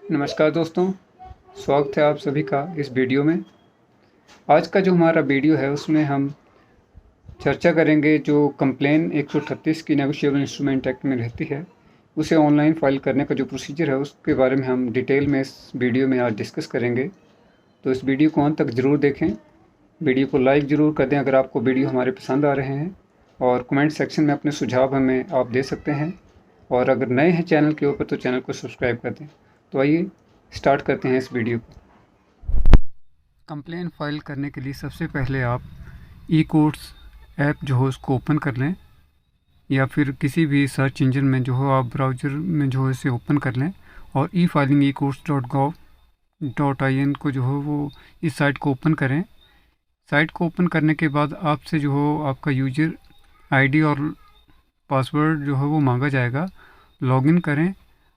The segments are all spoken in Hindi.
नमस्कार दोस्तों, स्वागत है आप सभी का इस वीडियो में। आज का जो हमारा वीडियो है उसमें हम चर्चा करेंगे जो कंप्लेन 138 की नेगोशिएबल इंस्ट्रूमेंट एक्ट में रहती है, उसे ऑनलाइन फ़ाइल करने का जो प्रोसीजर है उसके बारे में हम डिटेल में इस वीडियो में आज डिस्कस करेंगे। तो इस वीडियो को अंत तक ज़रूर देखें, वीडियो को लाइक ज़रूर कर दें अगर आपको वीडियो हमारे पसंद आ रहे हैं, और कमेंट सेक्शन में अपने सुझाव हमें आप दे सकते हैं, और अगर नए हैं चैनल के ऊपर तो चैनल को सब्सक्राइब कर दें। तो आइए स्टार्ट करते हैं इस वीडियो को। कंप्लेन फ़ाइल करने के लिए सबसे पहले आप ई कोर्ट्स ऐप जो हो उसको ओपन कर लें, या फिर किसी भी सर्च इंजन में जो हो आप ब्राउज़र में जो है इसे ओपन कर लें, और ई फाइलिंग ecourts.gov.in को जो हो वो इस साइट को ओपन करें। साइट को ओपन करने के बाद आपसे जो हो आपका यूज़र आईडी और पासवर्ड जो है वो मांगा जाएगा। लॉगिन करें,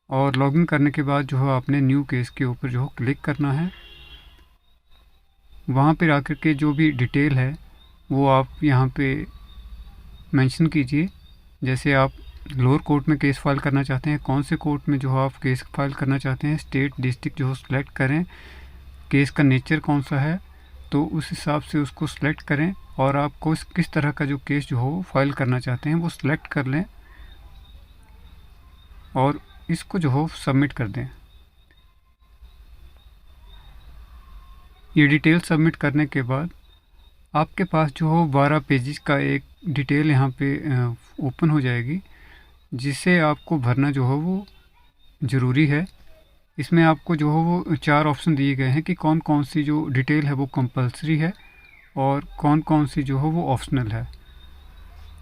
और लॉगिन करने के बाद जो है आपने न्यू केस के ऊपर जो हो क्लिक करना है। वहाँ पर आकर के जो भी डिटेल है वो आप यहाँ पे मेंशन कीजिए। जैसे आप लोअर कोर्ट में केस फाइल करना चाहते हैं, कौन से कोर्ट में जो है आप केस फाइल करना चाहते हैं, स्टेट डिस्ट्रिक्ट जो हो सिलेक्ट करें, केस का नेचर कौन सा है तो उस हिसाब से उसको सिलेक्ट करें, और आपको किस तरह का जो केस जो हो फाइल करना चाहते हैं वो सिलेक्ट कर लें, और इसको जो हो सबमिट कर दें। ये डिटेल सबमिट करने के बाद आपके पास जो हो 12 पेजेस का एक डिटेल यहाँ पे ओपन हो जाएगी, जिसे आपको भरना जो हो वो ज़रूरी है। इसमें आपको जो हो वो 4 ऑप्शन दिए गए हैं कि कौन कौन सी जो डिटेल है वो कंपलसरी है और कौन कौन सी जो हो वो ऑप्शनल है।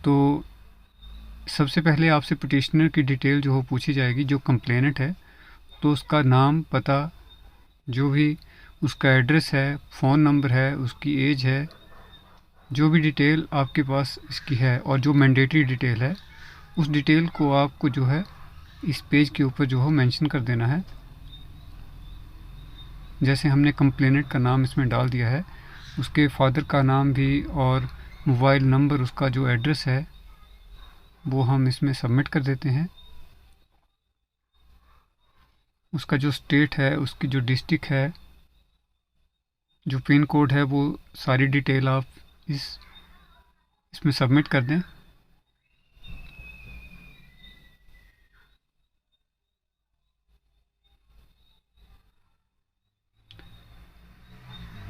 तो सबसे पहले आपसे पिटिशनर की डिटेल जो हो पूछी जाएगी, जो कंप्लेनेंट है, तो उसका नाम, पता, जो भी उसका एड्रेस है, फ़ोन नंबर है, उसकी एज है, जो भी डिटेल आपके पास इसकी है, और जो मैंडेटरी डिटेल है उस डिटेल को आपको जो है इस पेज के ऊपर जो हो मेंशन कर देना है। जैसे हमने कंप्लेनेंट का नाम इसमें डाल दिया है, उसके फादर का नाम भी और मोबाइल नंबर, उसका जो एड्रेस है वो हम इसमें सबमिट कर देते हैं। उसका जो स्टेट है, उसकी जो डिस्ट्रिक्ट है, जो पिन कोड है, वो सारी डिटेल आप इसमें सबमिट कर दें।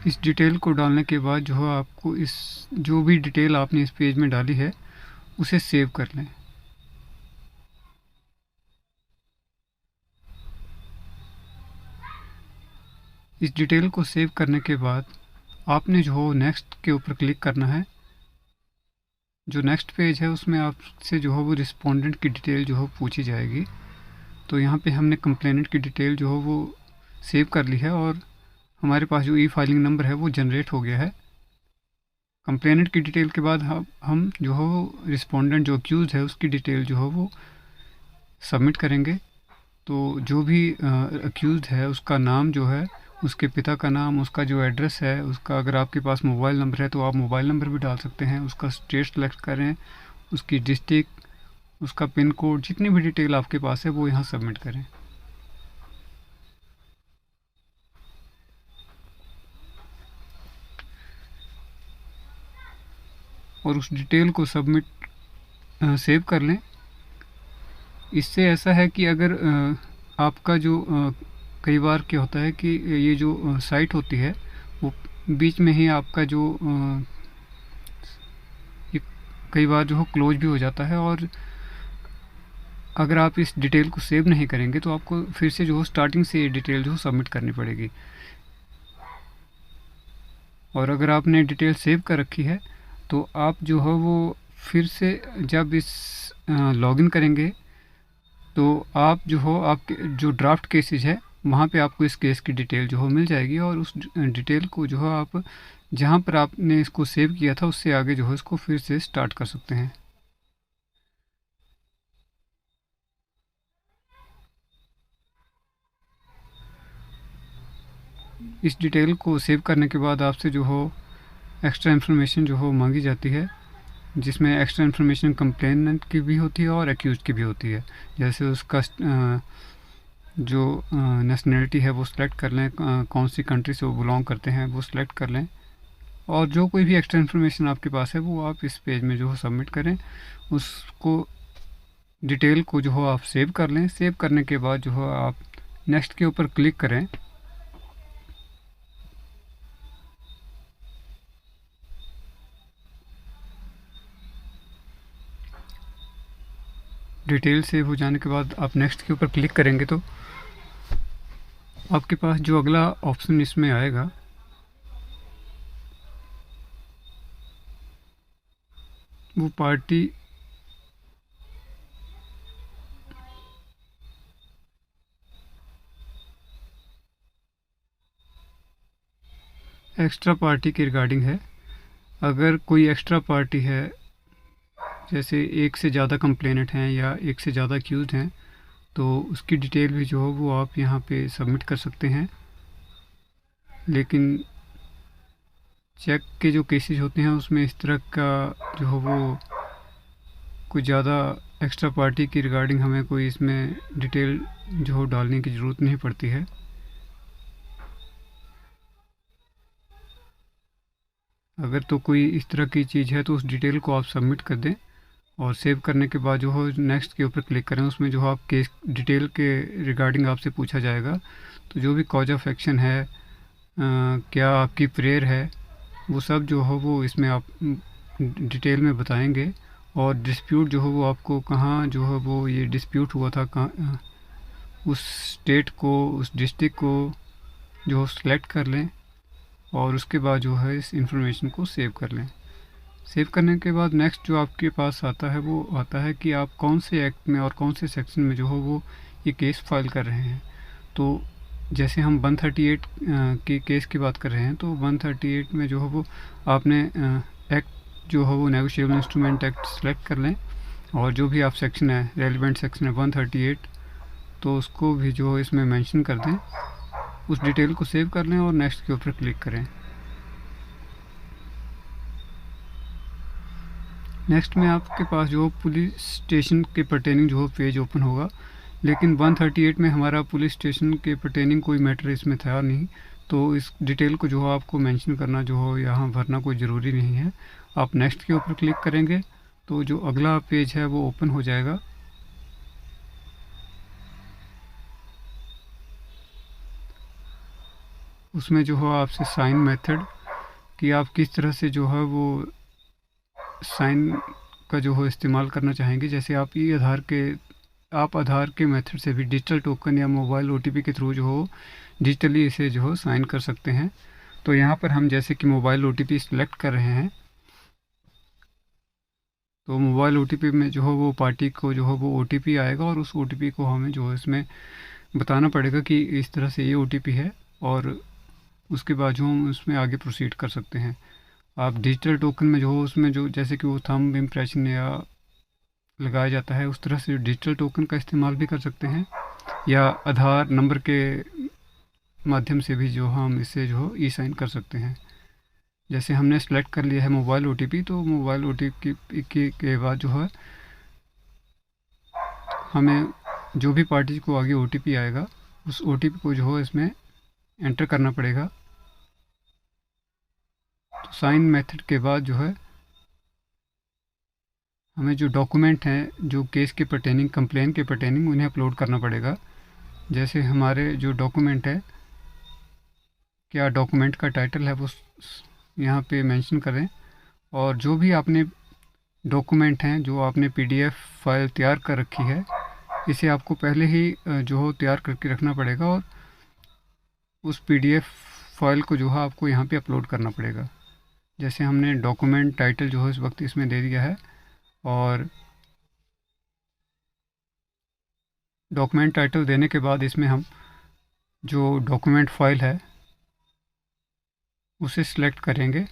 इस डिटेल को डालने के बाद जो है आपको इस जो भी डिटेल आपने इस पेज में डाली है उसे सेव कर लें। इस डिटेल को सेव करने के बाद आपने जो हो नेक्स्ट के ऊपर क्लिक करना है। जो नेक्स्ट पेज है उसमें आपसे जो हो वो रिस्पोंडेंट की डिटेल जो हो पूछी जाएगी। तो यहाँ पे हमने कंप्लेनेंट की डिटेल जो हो वो सेव कर ली है, और हमारे पास जो ई फाइलिंग नंबर है वो जनरेट हो गया है। कंप्लेनेंट की डिटेल के बाद हम जो हो रिस्पोंडेंट जो अक्यूज है उसकी डिटेल जो हो वो सबमिट करेंगे। तो जो भी अक्यूज है उसका नाम जो है, उसके पिता का नाम, उसका जो एड्रेस है, उसका अगर आपके पास मोबाइल नंबर है तो आप मोबाइल नंबर भी डाल सकते हैं, उसका स्टेट सेलेक्ट करें, उसकी डिस्ट्रिक्ट, उसका पिन कोड, जितनी भी डिटेल आपके पास है वो यहाँ सबमिट करें। और उस डिटेल को सेव कर लें। इससे ऐसा है कि अगर आपका जो कई बार क्या होता है कि ये जो साइट होती है वो बीच में ही आपका जो ये कई बार जो हो क्लोज भी हो जाता है, और अगर आप इस डिटेल को सेव नहीं करेंगे तो आपको फिर से जो हो स्टार्टिंग से ये डिटेल जो हो सबमिट करनी पड़ेगी। और अगर आपने डिटेल सेव कर रखी है तो आप जो हो वो फिर से जब इस लॉगिन करेंगे तो आप जो हो आपके जो ड्राफ्ट केसेज है वहाँ पे आपको इस केस की डिटेल जो हो मिल जाएगी, और उस डिटेल को जो है आप जहाँ पर आपने इसको सेव किया था उससे आगे जो है इसको फिर से स्टार्ट कर सकते हैं। इस डिटेल को सेव करने के बाद आपसे जो हो एक्स्ट्रा इन्फॉर्मेशन जो हो मांगी जाती है, जिसमें एक्स्ट्रा इन्फॉर्मेशन कंप्लेनेंट की भी होती है और एक्यूज की भी होती है। जैसे उसका जो नेशनैलिटी है वो सिलेक्ट कर लें, कौन सी कंट्री से वो बिलोंग करते हैं वो सिलेक्ट कर लें, और जो कोई भी एक्स्ट्रा इन्फॉर्मेशन आपके पास है वो आप इस पेज में जो है सबमिट करें। उसको डिटेल को जो हो आप सेव कर लें। सेव करने के बाद जो है आप नेक्स्ट के ऊपर क्लिक करें। डिटेल सेव हो जाने के बाद आप नेक्स्ट के ऊपर क्लिक करेंगे तो आपके पास जो अगला ऑप्शन इसमें आएगा वो पार्टी एक्स्ट्रा पार्टी के रिगार्डिंग है। अगर कोई एक्स्ट्रा पार्टी है, जैसे एक से ज़्यादा कंप्लेनेंट हैं या एक से ज़्यादा अक्यूज़ हैं, तो उसकी डिटेल भी जो हो वो आप यहाँ पे सबमिट कर सकते हैं। लेकिन चेक के जो केसेस होते हैं उसमें इस तरह का जो हो वो कुछ ज़्यादा एक्स्ट्रा पार्टी की रिगार्डिंग हमें कोई इसमें डिटेल जो हो डालने की ज़रूरत नहीं पड़ती है। अगर तो कोई इस तरह की चीज़ है तो उस डिटेल को आप सबमिट कर दें और सेव करने के बाद जो हो नेक्स्ट के ऊपर क्लिक करें। उसमें जो आप केस डिटेल के रिगार्डिंग आपसे पूछा जाएगा, तो जो भी कॉज ऑफ एक्शन है, क्या आपकी प्रेयर है, वो सब जो हो वो इसमें आप डिटेल में बताएंगे। और डिस्प्यूट जो हो वो आपको कहाँ जो है वो ये डिस्प्यूट हुआ था, कहाँ उस स्टेट को, उस डिस्ट्रिक्ट को जो हो सिलेक्ट कर लें और उसके बाद जो है इस इंफॉर्मेशन को सेव कर लें। सेव करने के बाद नेक्स्ट जो आपके पास आता है वो आता है कि आप कौन से एक्ट में और कौन से सेक्शन में जो हो वो ये केस फाइल कर रहे हैं। तो जैसे हम 138 के केस की बात कर रहे हैं, तो 138 में जो हो वो आपने एक्ट जो हो वो नेगोशिएबल इंस्ट्रूमेंट एक्ट सेलेक्ट कर लें, और जो भी आप सेक्शन है, रेलिवेंट सेक्शन है 138, तो उसको भी जो इसमें मेंशन कर दें। उस डिटेल को सेव कर लें और नेक्स्ट के ऊपर क्लिक करें। नेक्स्ट में आपके पास जो पुलिस स्टेशन के पर्टेनिंग जो पेज ओपन होगा, लेकिन 138 में हमारा पुलिस स्टेशन के पर्टेनिंग कोई मैटर इसमें था नहीं, तो इस डिटेल को जो हो आपको मेंशन करना जो हो यहाँ भरना कोई ज़रूरी नहीं है। आप नेक्स्ट के ऊपर क्लिक करेंगे तो जो अगला पेज है वो ओपन हो जाएगा। उसमें जो हो आपसे साइन मेथड कि आप किस तरह से जो है वो साइन का जो हो इस्तेमाल करना चाहेंगे। जैसे आप आधार के मेथड से भी डिजिटल टोकन या मोबाइल ओटीपी के थ्रू जो हो डिजिटली इसे जो हो साइन कर सकते हैं। तो यहाँ पर हम जैसे कि मोबाइल ओटीपी सिलेक्ट कर रहे हैं, तो मोबाइल ओटीपी में जो हो वो पार्टी को जो हो वो ओटीपी आएगा और उस ओटीपी को हमें जो है इसमें बताना पड़ेगा कि इस तरह से ये ओटीपी है, और उसके बाद जो हम उसमें आगे प्रोसीड कर सकते हैं। आप डिजिटल टोकन में जो हो उसमें जो जैसे कि वो थंब इम्प्रेशन या लगाया जाता है, उस तरह से डिजिटल टोकन का इस्तेमाल भी कर सकते हैं, या आधार नंबर के माध्यम से भी जो हम इसे जो हो ई साइन कर सकते हैं। जैसे हमने सेलेक्ट कर लिया है मोबाइल ओटीपी, तो मोबाइल ओटीपी के बाद जो है हमें जो भी पार्टी को आगे ओटीपी आएगा उस ओटीपी को जो हो इसमें एंटर करना पड़ेगा। तो साइन मेथड के बाद जो है हमें जो डॉक्यूमेंट हैं जो केस के पर्टेनिंग, कंप्लेन के पर्टेनिंग, उन्हें अपलोड करना पड़ेगा। जैसे हमारे जो डॉक्यूमेंट है, क्या डॉक्यूमेंट का टाइटल है वो यहाँ पे मेंशन करें, और जो भी आपने डॉक्यूमेंट हैं जो आपने पीडीएफ फाइल तैयार कर रखी है, इसे आपको पहले ही जो हो तैयार करके रखना पड़ेगा, और उस पीडीएफ फाइल को जो है आपको यहाँ पे अपलोड करना पड़ेगा। जैसे हमने डॉक्यूमेंट टाइटल जो है इस वक्त इसमें दे दिया है, और डॉक्यूमेंट टाइटल देने के बाद इसमें हम जो डॉक्यूमेंट फाइल है उसे सिलेक्ट करेंगे।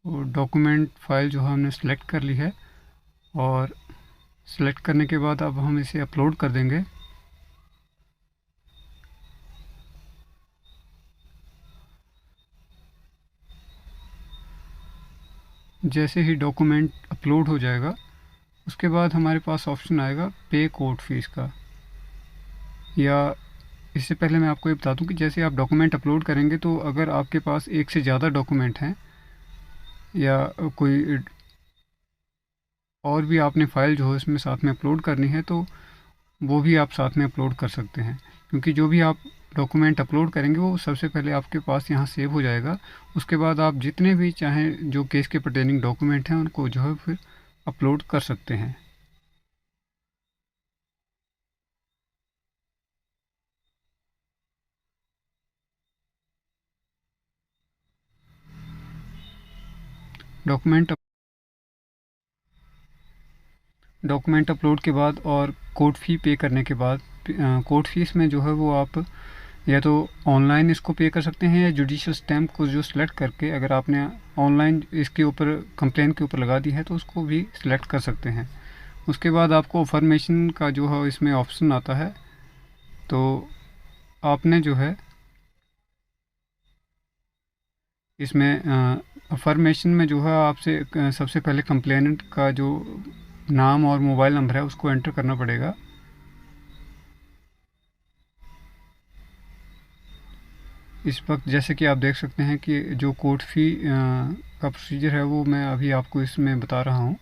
और डॉक्यूमेंट फाइल जो है हमने सेलेक्ट कर ली है, और सेलेक्ट करने के बाद अब हम इसे अपलोड कर देंगे। जैसे ही डॉक्यूमेंट अपलोड हो जाएगा उसके बाद हमारे पास ऑप्शन आएगा पे कोर्ट फीस का। या इससे पहले मैं आपको ये बता दूं कि जैसे आप डॉक्यूमेंट अपलोड करेंगे तो अगर आपके पास एक से ज़्यादा डॉक्यूमेंट हैं या कोई और भी आपने फ़ाइल जो है इसमें साथ में अपलोड करनी है तो वो भी आप साथ में अपलोड कर सकते हैं, क्योंकि जो भी आप डॉक्यूमेंट अपलोड करेंगे वो सबसे पहले आपके पास यहाँ सेव हो जाएगा। उसके बाद आप जितने भी चाहें जो केस के पर्टेनिंग डॉक्यूमेंट हैं उनको जो है फिर अपलोड कर सकते हैं। डॉक्यूमेंट डॉक्यूमेंट अपलोड के बाद और कोर्ट फ़ी पे करने के बाद कोर्ट फीस में जो है वो आप या तो ऑनलाइन इसको पे कर सकते हैं या जुडिशियल स्टैम्प को जो सिलेक्ट करके अगर आपने ऑनलाइन इसके ऊपर कंप्लेन के ऊपर लगा दी है तो उसको भी सिलेक्ट कर सकते हैं। उसके बाद आपको अफर्मेशन का जो है इसमें ऑप्शन आता है, तो आपने जो है इसमें अफर्मेशन में जो है आपसे सबसे पहले कंप्लेनेंट का जो नाम और मोबाइल नंबर है उसको एंटर करना पड़ेगा। इस वक्त जैसे कि आप देख सकते हैं कि जो कोर्ट फ़ी का प्रोसीजर है वो मैं अभी आपको इसमें बता रहा हूँ।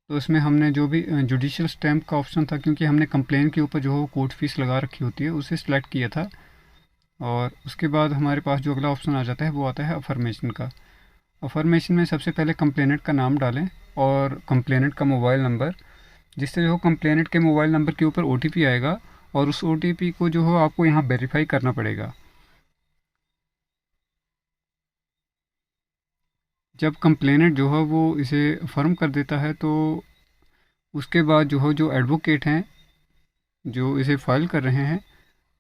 तो इसमें हमने जो भी जुडिशियल स्टैम्प का ऑप्शन था, क्योंकि हमने कंप्लेन के ऊपर जो है कोर्ट फीस लगा रखी होती है, उसे सिलेक्ट किया था। और उसके बाद हमारे पास जो अगला ऑप्शन आ जाता है वो आता है अफर्मेशन का। अफर्मेशन में सबसे पहले कंप्लेनेंट का नाम डालें और कंप्लेनेंट का मोबाइल नंबर, जिससे जो कंप्लेनेंट के मोबाइल नंबर के ऊपर ओटीपी आएगा और उस ओटीपी को जो हो आपको यहाँ वेरीफाई करना पड़ेगा। जब कंप्लेनेंट जो है वो इसे अफर्म कर देता है तो उसके बाद जो है जो एडवोकेट हैं जो इसे फाइल कर रहे हैं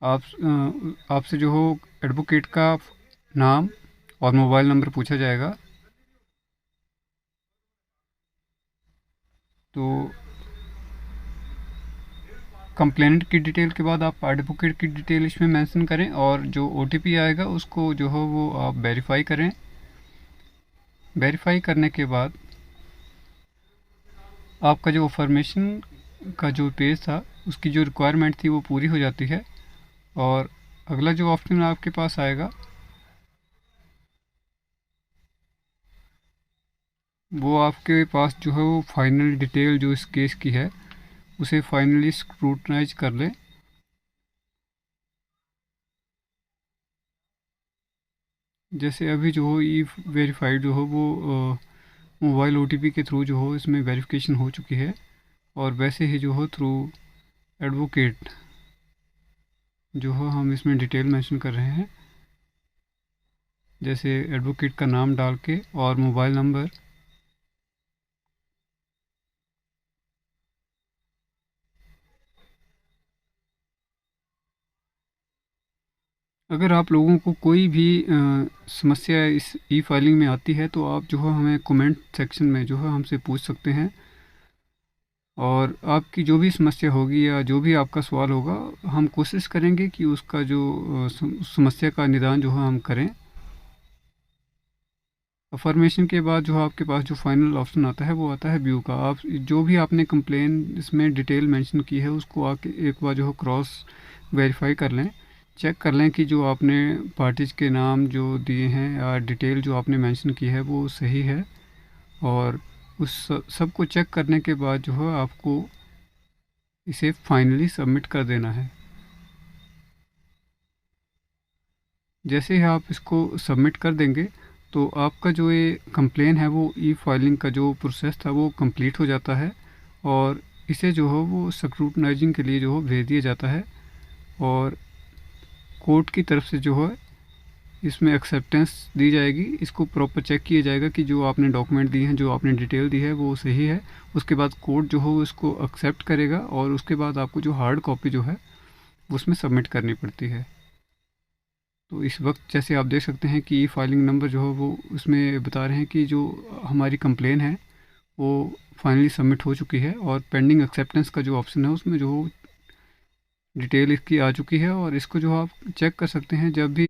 आपसे जो हो एडवोकेट का नाम और मोबाइल नंबर पूछा जाएगा। तो कंप्लेनेंट की डिटेल के बाद आप एडवोकेट की डिटेल इसमें मेंशन करें और जो ओटीपी आएगा उसको जो हो वो आप वेरीफाई करें। वेरीफाई करने के बाद आपका जो फॉर्मेशन का जो पेज था उसकी जो रिक्वायरमेंट थी वो पूरी हो जाती है। और अगला जो ऑप्शन आपके पास आएगा वो आपके पास जो है वो फाइनल डिटेल जो इस केस की है उसे फाइनली स्क्रूटनाइज कर लें। जैसे अभी जो हो ई वेरीफाइड जो हो वो मोबाइल ओटीपी के थ्रू जो हो इसमें वेरिफिकेशन हो चुकी है, और वैसे ही जो हो थ्रू एडवोकेट जो हो हम इसमें डिटेल मेंशन कर रहे हैं। जैसे एडवोकेट का नाम डाल के और मोबाइल नंबर, अगर आप लोगों को कोई भी समस्या इस ई फाइलिंग में आती है तो आप जो है हमें कमेंट सेक्शन में जो है हमसे पूछ सकते हैं, और आपकी जो भी समस्या होगी या जो भी आपका सवाल होगा हम कोशिश करेंगे कि उसका जो समस्या का निदान जो है हम करें। अफर्मेशन के बाद जो आपके पास जो फाइनल ऑप्शन आता है वो आता है व्यू का। आप जो भी आपने कंप्लेन इसमें डिटेल मेंशन की है उसको आके एक बार जो है क्रॉस वेरीफाई कर लें, चेक कर लें कि जो आपने पार्टीज के नाम जो दिए हैं या डिटेल जो आपने मेंशन की है वो सही है। और उस सब को चेक करने के बाद जो है आपको इसे फाइनली सबमिट कर देना है। जैसे ही आप इसको सबमिट कर देंगे तो आपका जो ये कंप्लेन है वो ई फाइलिंग का जो प्रोसेस था वो कंप्लीट हो जाता है, और इसे जो हो वो स्क्रूटनाइजिंग के लिए जो हो भेज दिया जाता है। और कोर्ट की तरफ से जो है इसमें एक्सेप्टेंस दी जाएगी, इसको प्रॉपर चेक किया जाएगा कि जो आपने डॉक्यूमेंट दिए हैं जो आपने डिटेल दी है वो सही है। उसके बाद कोर्ट जो हो इसको एक्सेप्ट करेगा और उसके बाद आपको जो हार्ड कॉपी जो है उसमें सबमिट करनी पड़ती है। तो इस वक्त जैसे आप देख सकते हैं कि ई फाइलिंग नंबर जो है वो उसमें बता रहे हैं कि जो हमारी कंप्लेन है वो फाइनली सबमिट हो चुकी है, और पेंडिंग एक्सेप्टेंस का जो ऑप्शन है उसमें जो डिटेल इसकी आ चुकी है। और इसको जो आप चेक कर सकते हैं जब भी